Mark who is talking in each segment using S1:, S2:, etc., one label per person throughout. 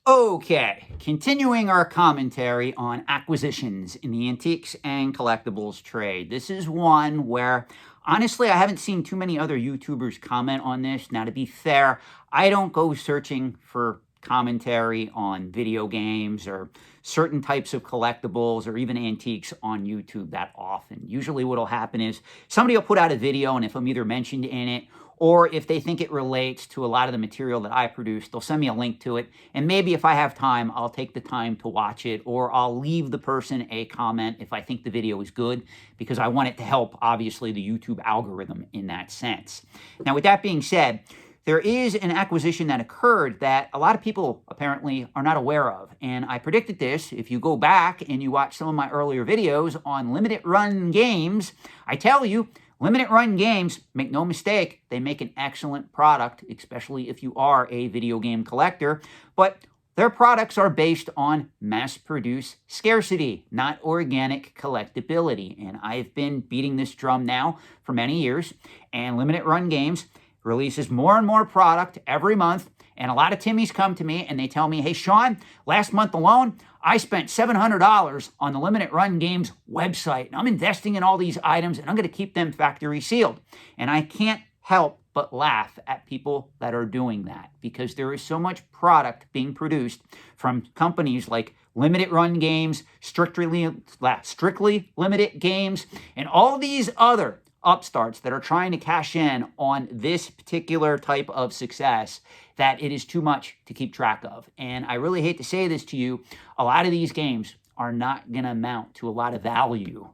S1: Okay, continuing our commentary on acquisitions in the antiques and collectibles trade. This is one where, honestly, I haven't seen too many other YouTubers comment on this. Now, to be fair, I don't go searching for commentary on video games or certain types of collectibles or even antiques on YouTube that often. Usually what will happen is somebody will put out a video, and if I'm either mentioned in it or if they think it relates to a lot of the material that I produce, they'll send me a link to it. And maybe if I have time, I'll take the time to watch it, or I'll leave the person a comment if I think the video is good, because I want it to help, obviously, the YouTube algorithm in that sense. Now, with that being said, there is an acquisition that occurred that a lot of people apparently are not aware of. And I predicted this. If you go back and you watch some of my earlier videos on limited run games, I tell you, limited run games, make no mistake, they make an excellent product, especially if you are a video game collector, but their products are based on mass-produced scarcity, not organic collectability. And I've been beating this drum now for many years, and limited run games releases more and more product every month. And a lot of Timmies come to me and they tell me, hey, Sean, last month alone, I spent $700 on the Limited Run Games website. And I'm investing in all these items and I'm going to keep them factory sealed. And I can't help but laugh at people that are doing that, because there is so much product being produced from companies like Limited Run Games, Strictly Limited Games, and all these other upstarts that are trying to cash in on this particular type of success, that it is too much to keep track of. And I really hate to say this to you, a lot of these games are not going to amount to a lot of value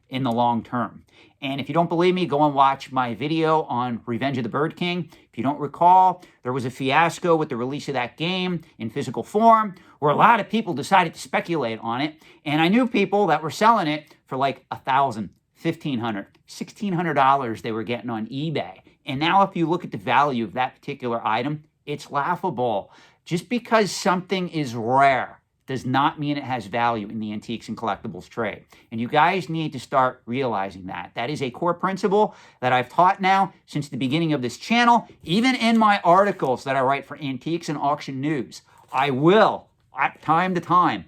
S1: in the long term. And if you don't believe me, go and watch my video on Revenge of the Bird King. If you don't recall, there was a fiasco with the release of that game in physical form, where a lot of people decided to speculate on it. And I knew people that were selling it for like $1,000, $1,500, $1,600 they were getting on eBay. And now if you look at the value of that particular item, it's laughable. Just because something is rare does not mean it has value in the antiques and collectibles trade. And you guys need to start realizing that. That is a core principle that I've taught now since the beginning of this channel. Even in my articles that I write for Antiques and Auction News, I will, at time to time,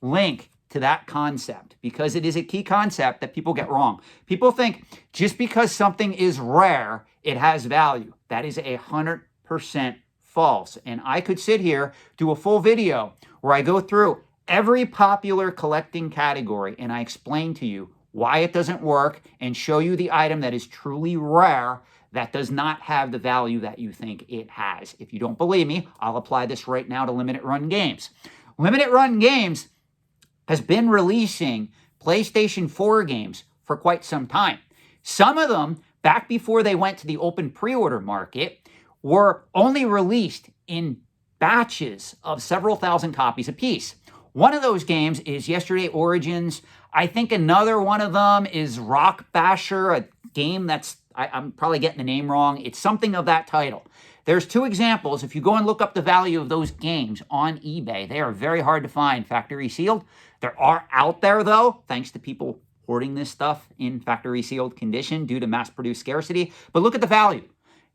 S1: link to that concept, because it is a key concept that people get wrong. People think just because something is rare, it has value. That is 100% false. And I could sit here, do a full video where I go through every popular collecting category and I explain to you why it doesn't work and show you the item that is truly rare that does not have the value that you think it has. If you don't believe me, I'll apply this right now to limited run games. Limited run games has been releasing PlayStation 4 games for quite some time. Some of them, back before they went to the open pre-order market, were only released in batches of several thousand copies apiece. One of those games is Yesterday Origins. I think another one of them is Rock Basher, a game that's, I'm probably getting the name wrong. It's something of that title. There's two examples. If you go and look up the value of those games on eBay, they are very hard to find factory sealed. There are out there, though, thanks to people hoarding this stuff in factory sealed condition due to mass-produced scarcity. But look at the value.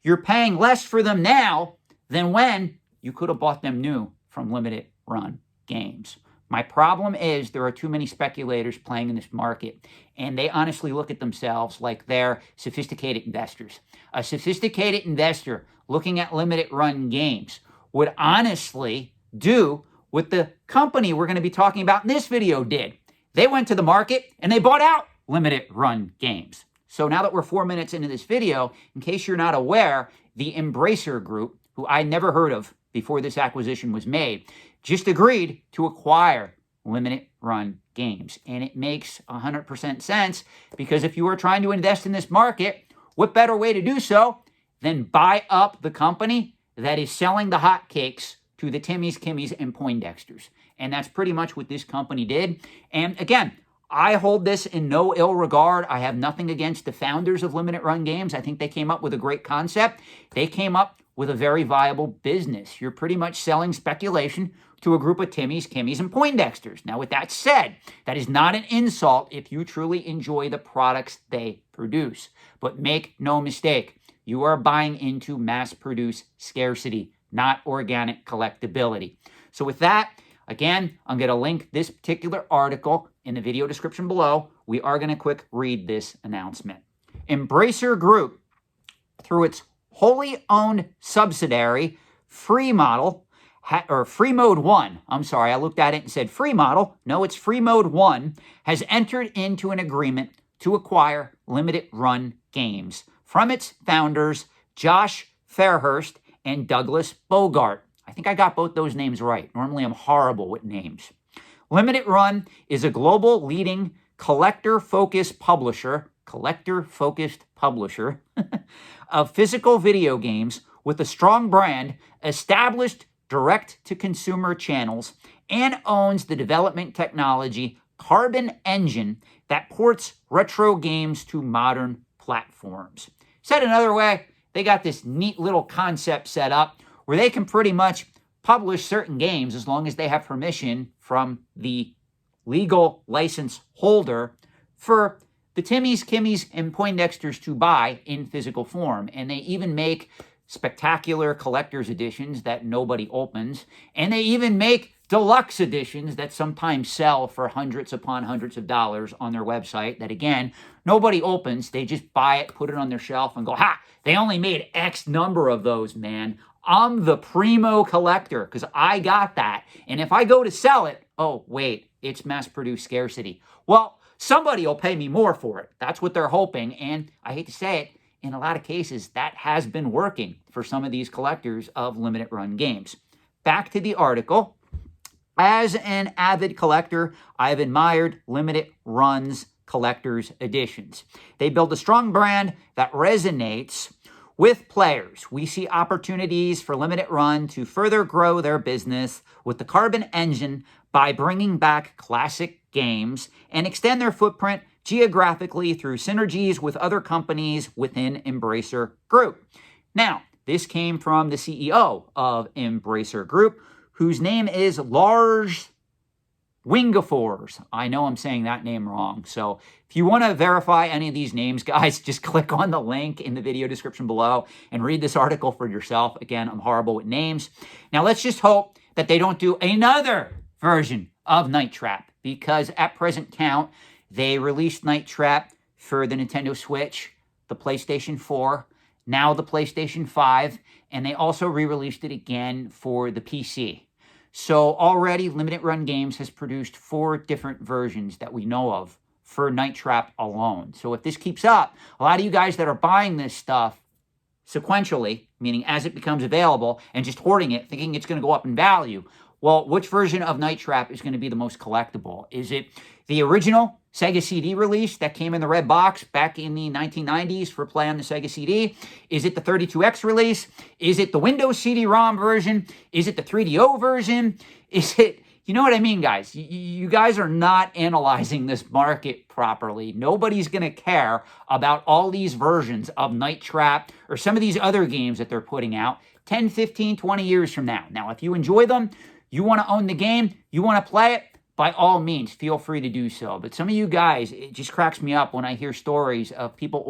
S1: You're paying less for them now than when you could have bought them new from limited run games. My problem is there are too many speculators playing in this market, and they honestly look at themselves like they're sophisticated investors. A sophisticated investor looking at limited run games would honestly do what the company we're going to be talking about in this video did. They went to the market and they bought out limited run games. So now that we're 4 minutes into this video, in case you're not aware, the Embracer Group, who I never heard of before this acquisition was made, just agreed to acquire limited run games. And it makes 100% sense, because if you are trying to invest in this market, what better way to do so than buy up the company that is selling the hotcakes to the Timmies, Kimmies, and Poindexters. And that's pretty much what this company did. And again, I hold this in no ill regard. I have nothing against the founders of limited run games. I think they came up with a great concept. They came up with a very viable business. You're pretty much selling speculation to a group of Timmies, Kimmies, and Poindexters. Now, with that said, that is not an insult if you truly enjoy the products they produce. But make no mistake, you are buying into mass-produced scarcity, not organic collectability. So with that, again, I'm going to link this particular article in the video description below. We are going to quick read this announcement. Embracer Group, through its wholly owned subsidiary, Free Model, Free Mode 1, I'm sorry, I looked at it and said Free Model. No, it's Free Mode 1, has entered into an agreement to acquire limited run games from its founders, Josh Fairhurst and Douglas Bogart. I think I got both those names right. Normally I'm horrible with names. Limited Run is a global leading collector-focused publisher of physical video games with a strong brand, established direct-to-consumer channels, and owns the development technology Carbon Engine that ports retro games to modern platforms. Said another way, they got this neat little concept set up where they can pretty much publish certain games as long as they have permission from the legal license holder for the Timmies, Kimmies, and Poindexters to buy in physical form. And they even make spectacular collector's editions that nobody opens. And they even make deluxe editions that sometimes sell for hundreds upon hundreds of dollars on their website that, again, nobody opens. They just buy it, put it on their shelf, and go, ha, they only made X number of those, man. I'm the primo collector because I got that. And if I go to sell it, oh, wait, it's mass-produced scarcity. Well, somebody will pay me more for it. That's what they're hoping. And I hate to say it, in a lot of cases, that has been working for some of these collectors of limited run games. Back to the article. As an avid collector, I've admired limited runs collector's editions. They build a strong brand that resonates with players. We see opportunities for limited run to further grow their business with the Carbon Engine by bringing back classic games and extend their footprint geographically through synergies with other companies within Embracer Group. Now, this came from the CEO of Embracer Group, whose name is Lars Wingefors. I know I'm saying that name wrong. So if you want to verify any of these names, guys, just click on the link in the video description below and read this article for yourself. Again, I'm horrible with names. Now, let's just hope that they don't do another version of Night Trap, because at present count, they released Night Trap for the Nintendo Switch, the PlayStation 4, now the PlayStation 5, and they also re-released it again for the PC. So already, Limited Run Games has produced 4 different versions that we know of for Night Trap alone. So if this keeps up, a lot of you guys that are buying this stuff sequentially, meaning as it becomes available, and just hoarding it, thinking it's going to go up in value, well, which version of Night Trap is going to be the most collectible? Is it the original Sega CD release that came in the red box back in the 1990s for play on the Sega CD? Is it the 32X release? Is it the Windows CD-ROM version? Is it the 3DO version? Is it, you know what I mean, guys? You guys are not analyzing this market properly. Nobody's going to care about all these versions of Night Trap or some of these other games that they're putting out 10, 15, 20 years from now. Now, if you enjoy them, you want to own the game, you want to play it, by all means, feel free to do so. But some of you guys, it just cracks me up when I hear stories of people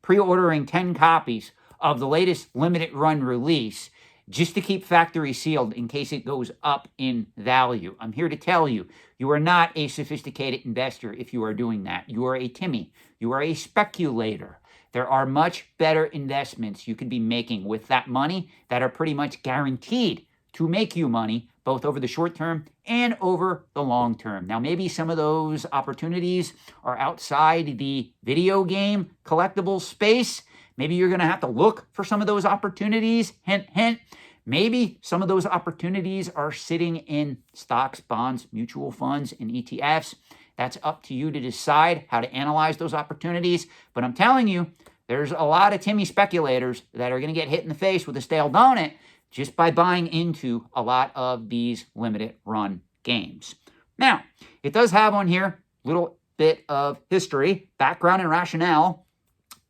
S1: pre-ordering 10 copies of the latest limited run release just to keep factory sealed in case it goes up in value. I'm here to tell you, you are not a sophisticated investor if you are doing that. You are a Timmy. You are a speculator. There are much better investments you could be making with that money that are pretty much guaranteed to make you money, both over the short term and over the long term. Now, maybe some of those opportunities are outside the video game collectible space. Maybe you're going to have to look for some of those opportunities. Hint, hint. Maybe some of those opportunities are sitting in stocks, bonds, mutual funds, and ETFs. That's up to you to decide how to analyze those opportunities. But I'm telling you, there's a lot of Timmy speculators that are going to get hit in the face with a stale donut just by buying into a lot of these limited run games. Now, it does have on here a little bit of history, background, and rationale.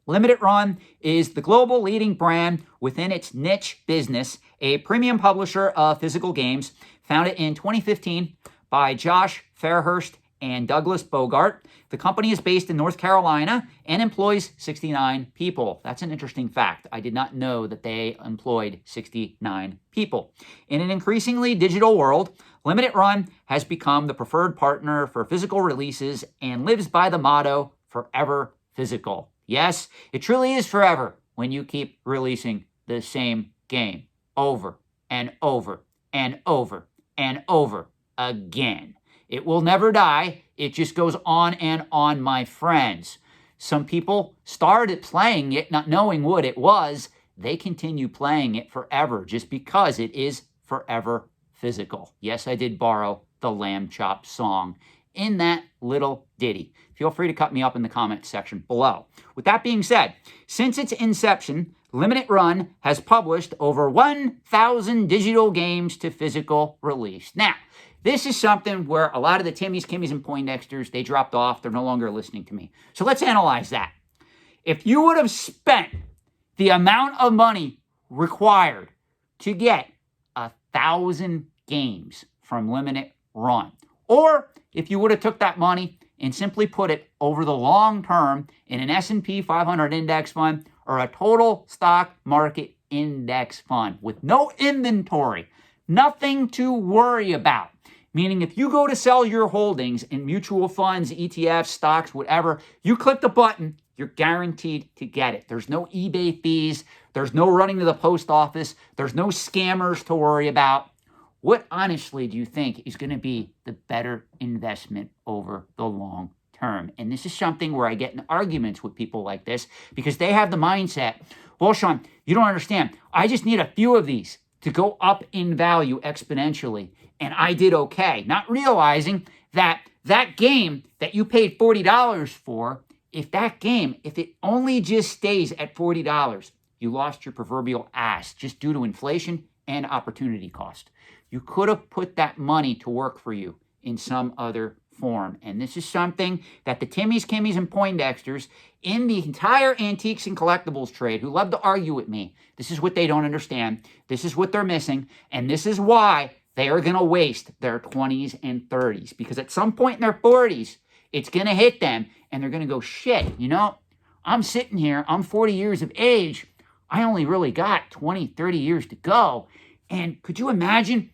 S1: Limited Run is the global leading brand within its niche business, a premium publisher of physical games, founded in 2015 by Josh Fairhurst and Douglas Bogart. The company is based in North Carolina and employs 69 people. That's an interesting fact. I did not know that they employed 69 people. In an increasingly digital world, Limited Run has become the preferred partner for physical releases and lives by the motto, forever physical. Yes, it truly is forever when you keep releasing the same game over and over and over and over again. It will never die. It just goes on and on, my friends. Some people started playing it not knowing what it was. They continue playing it forever just because it is forever physical. Yes, I did borrow the Lamb Chop song in that little ditty. Feel free to cut me up in the comment section below. With that being said, since its inception, Limited Run has published over 1,000 digital games to physical release. Now, this is something where a lot of the Timmies, Kimmies, and Poindexters, they dropped off. They're no longer listening to me. So let's analyze that. If you would have spent the amount of money required to get 1,000 games from Limited Run, or if you would have took that money and simply put it over the long term in an S&P 500 index fund or a total stock market index fund with no inventory, nothing to worry about. Meaning if you go to sell your holdings in mutual funds, ETFs, stocks, whatever, you click the button, you're guaranteed to get it. There's no eBay fees. There's no running to the post office. There's no scammers to worry about. What honestly do you think is going to be the better investment over the long term? And this is something where I get in arguments with people like this because they have the mindset, well, Sean, you don't understand. I just need a few of these to go up in value exponentially. And I did okay. Not realizing that that game that you paid $40 for, if it only just stays at $40, you lost your proverbial ass just due to inflation and opportunity cost. You could have put that money to work for you in some other form. And this is something that the Timmies, Kimmies, and Poindexters in the entire antiques and collectibles trade who love to argue with me, this is what they don't understand. This is what they're missing. And this is why they are going to waste their 20s and 30s. Because at some point in their 40s, it's going to hit them. And they're going to go, shit, you know, I'm sitting here. I'm 40 years of age. I only really got 20, 30 years to go. And could you imagine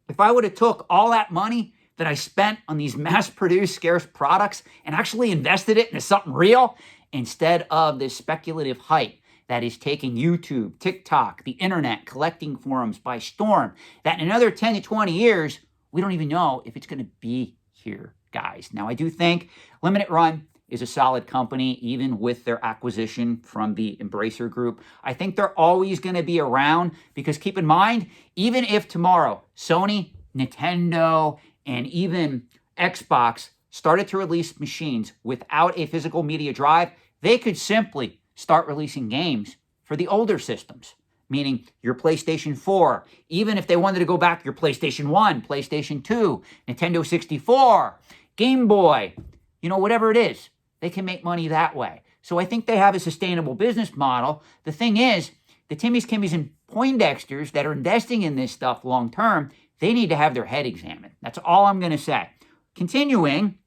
S1: if I would have took all that money that I spent on these mass-produced scarce products and actually invested it into something real instead of this speculative hype that is taking YouTube, TikTok, the internet, collecting forums by storm, that in another 10 to 20 years, we don't even know if it's going to be here, guys. Now, I do think Limited Run is a solid company, even with their acquisition from the Embracer Group. I think they're always going to be around because keep in mind, even if tomorrow Sony, Nintendo, and even Xbox started to release machines without a physical media drive, they could simply start releasing games for the older systems, meaning your PlayStation 4, even if they wanted to go back, your PlayStation 1, PlayStation 2, Nintendo 64, Game Boy, you know, whatever it is, they can make money that way. So I think they have a sustainable business model. The thing is, the Timmies, Kimmies, and Poindexters that are investing in this stuff long term, they need to have their head examined. That's all I'm going to say. Continuing,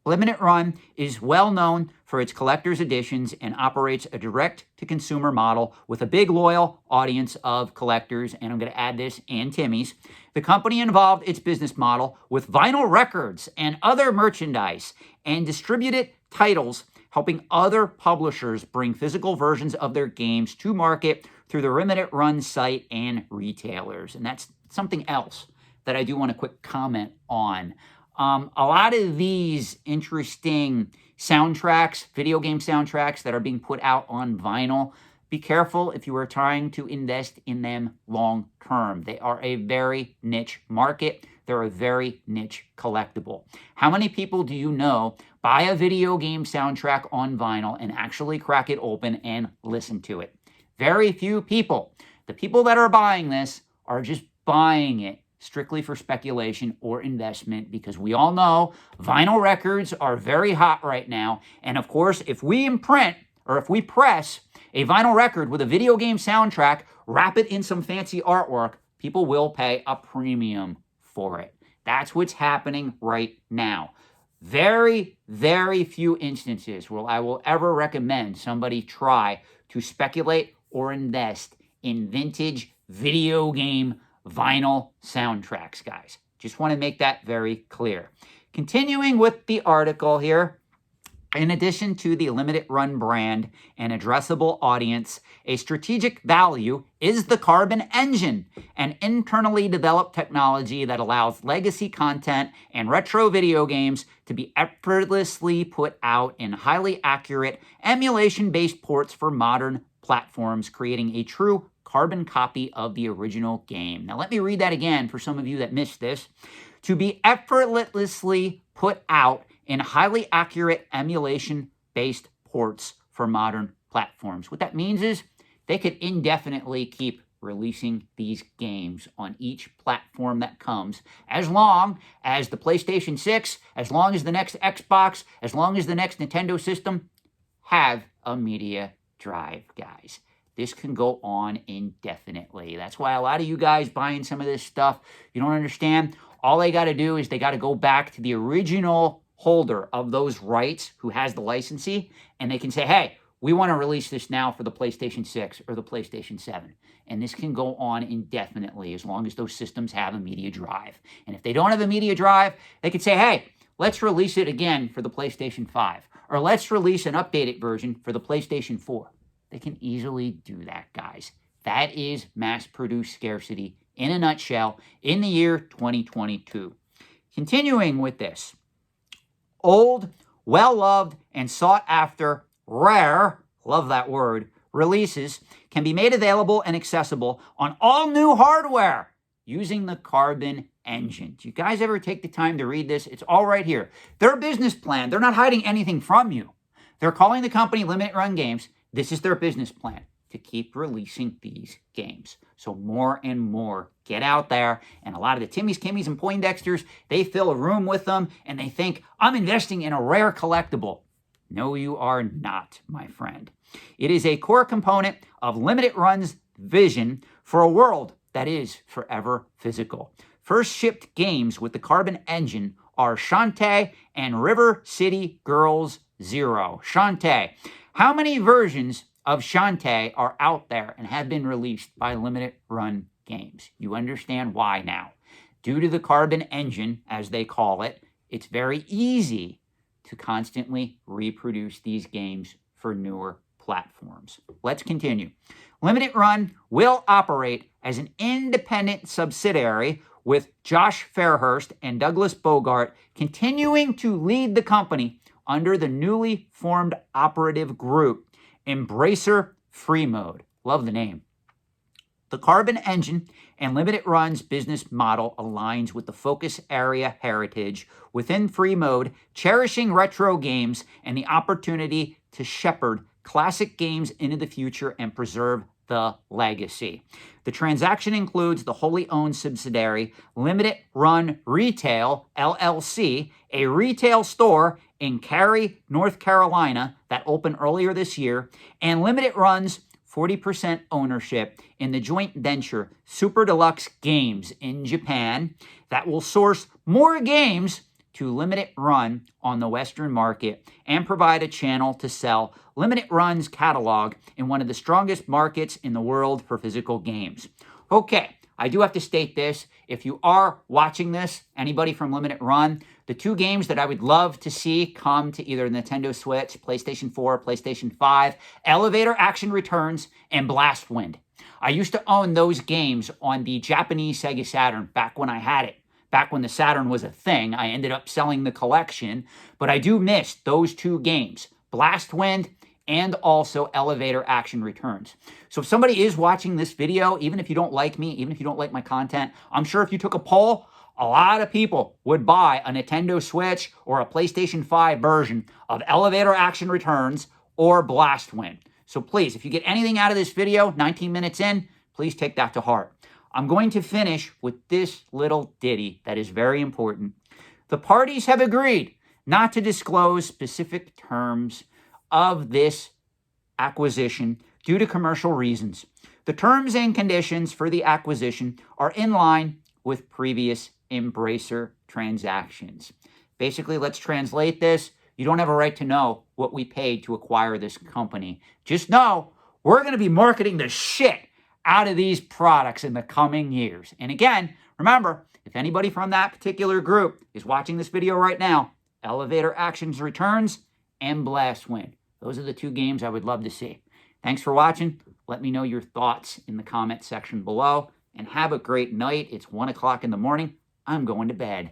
S1: Limited Run is well known for its collector's editions and operates a direct-to-consumer model with a big loyal audience of collectors, and I'm going to add this, and Timmies. The company involved its business model with vinyl records and other merchandise and distributed titles, helping other publishers bring physical versions of their games to market through the Limited Run site and retailers. And that's something else that I do want to quick comment on. A lot of these interesting soundtracks, video game soundtracks that are being put out on vinyl, be careful if you are trying to invest in them long term. They are a very niche market. They're a very niche collectible. How many people do you know buy a video game soundtrack on vinyl and actually crack it open and listen to it? Very few people. The people that are buying this are just buying it strictly for speculation or investment, because we all know vinyl records are very hot right now. And of course, if we imprint or if we press a vinyl record with a video game soundtrack, wrap it in some fancy artwork, people will pay a premium for it. That's what's happening right now. Very, very few instances where I will ever recommend somebody try to speculate or invest in vintage video game vinyl soundtracks, guys. Just want to make that very clear. Continuing with the article here, in addition to the limited run brand and addressable audience, a strategic value is the Carbon Engine, an internally developed technology that allows legacy content and retro video games to be effortlessly put out in highly accurate emulation-based ports for modern platforms, creating a true carbon copy of the original game. Now, let me read that again for some of you that missed this. To be effortlessly put out in highly accurate emulation-based ports for modern platforms. What that means is they could indefinitely keep releasing these games on each platform that comes, as long as the PlayStation 6, as long as the next Xbox, as long as the next Nintendo system have a media drive, guys. This can go on indefinitely. That's why a lot of you guys buying some of this stuff, you don't understand. All they got to do is they got to go back to the original holder of those rights who has the licensee, and they can say, hey, we want to release this now for the PlayStation 6 or the PlayStation 7. And this can go on indefinitely as long as those systems have a media drive. And if they don't have a media drive, they could say, hey, let's release it again for the PlayStation 5. Or let's release an updated version for the PlayStation 4. They can easily do that, guys. That is mass-produced scarcity in a nutshell in the year 2022. Continuing with this, old, well-loved, and sought-after, rare, love that word, releases can be made available and accessible on all new hardware using the Carbon Engine. Do you guys ever take the time to read this? It's all right here. Their business plan, they're not hiding anything from you. They're calling the company Limited Run Games. This is their business plan, to keep releasing these games. So more and more get out there. And a lot of the Timmies, Kimmies, and Poindexters, they fill a room with them and they think, I'm investing in a rare collectible. No, you are not, my friend. It is a core component of Limited Run's vision for a world that is forever physical. First shipped games with the Carbon Engine are Shantae and River City Girls Zero. Shantae. How many versions of Shantae are out there and have been released by Limited Run Games? You understand why now. Due to the Carbon Engine, as they call it, it's very easy to constantly reproduce these games for newer platforms. Let's continue. Limited Run will operate as an independent subsidiary with Josh Fairhurst and Douglas Bogart continuing to lead the company under the newly formed operative group, Embracer Free Mode. Love the name. The Carbon Engine and Limited Run's business model aligns with the focus area heritage within Free Mode, cherishing retro games and the opportunity to shepherd classic games into the future and preserve the legacy. The transaction includes the wholly owned subsidiary Limited Run Retail, LLC, a retail store in Cary, North Carolina that opened earlier this year, and Limited Run's 40% ownership in the joint venture Super Deluxe Games in Japan that will source more games to Limited Run on the Western market and provide a channel to sell Limited Run's catalog in one of the strongest markets in the world for physical games. Okay, I do have to state this. If you are watching this, anybody from Limited Run, the two games that I would love to see come to either Nintendo Switch, PlayStation 4, PlayStation 5, Elevator Action Returns, and Blast Wind. I used to own those games on the Japanese Sega Saturn back when I had it. Back when the Saturn was a thing. I ended up selling the collection, but I do miss those two games, Blast Wind and also Elevator Action Returns. So if somebody is watching this video, even if you don't like me, even if you don't like my content, I'm sure if you took a poll, a lot of people would buy a Nintendo Switch or a PlayStation 5 version of Elevator Action Returns or Blast Wind. So please, if you get anything out of this video, 19 minutes in, please take that to heart. I'm going to finish with this little ditty that is very important. The parties have agreed not to disclose specific terms of this acquisition due to commercial reasons. The terms and conditions for the acquisition are in line with previous Embracer transactions. Basically, let's translate this. You don't have a right to know what we paid to acquire this company. Just know we're going to be marketing the shit out of these products in the coming years. And again, remember, if anybody from that particular group is watching this video right now, Elevator Actions returns and Blast Win. Those are the two games I would love to see. Thanks for watching. Let me know your thoughts in the comment section below. And have a great night. It's 1 o'clock in the morning. I'm going to bed.